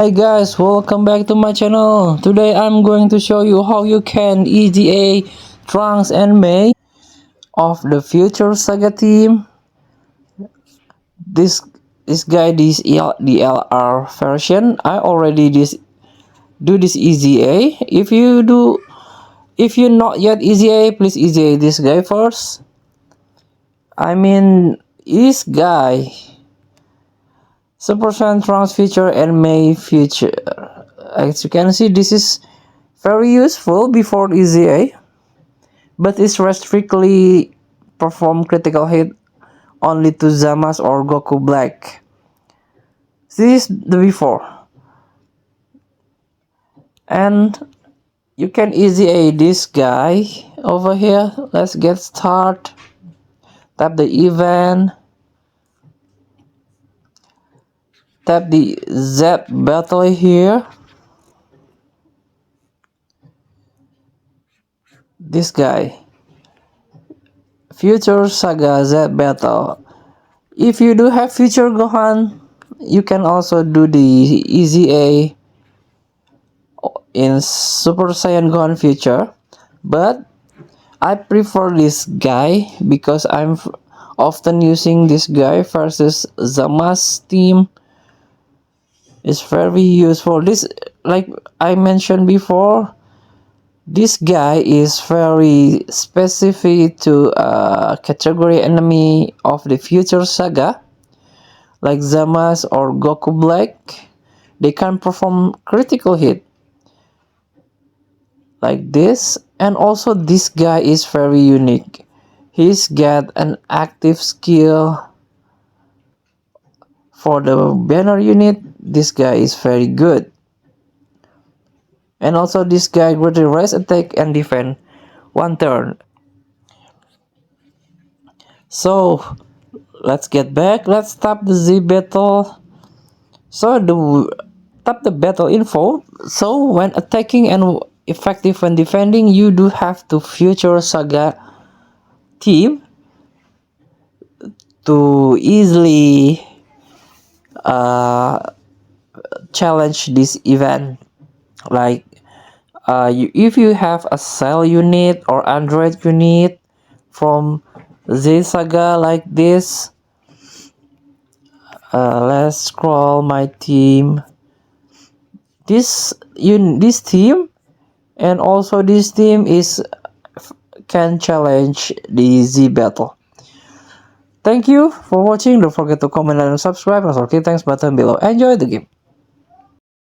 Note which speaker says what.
Speaker 1: Hi guys, welcome back to my channel. Today I'm going to show you how you can EGA Trunks and May of the Future Saga team. This this DLR version. I already do this EGA. If you not yet EGA, please EGA this guy first. I mean this guy. Super Saiyan Trunks feature and May feature. As you can see, this is very useful before EZA, but it restrictly perform critical hit only to Zama's or Goku Black. This is the before. And you can EZA this guy over here. Let's get started. Tap the event. Tap the Z battle here. This guy. Future Saga Z battle. If you do have Future Gohan, you can also do the EZA in Super Saiyan Gohan Future, but I prefer this guy because I'm often using this guy versus Zama's team. It's very useful. This, like I mentioned before, this guy is very specific to a category enemy of the Future Saga, like Zama's or Goku Black. They can perform critical hit like this, and also this guy is very unique. He's got an active skill for the banner unit. This guy is very good, and also this guy greatly raise attack and defend one turn. So let's get back. Let's tap the Z battle. So tap the battle info. So when attacking and effective when defending, you do have to Future Saga team to easily challenge this event. Like if you have a Cell unit or Android unit from Z Saga like this, let's scroll my team. This team and also this team can challenge the Z battle. Thank you for watching. Don't forget to comment and subscribe. Also, click thanks button below. Enjoy the game.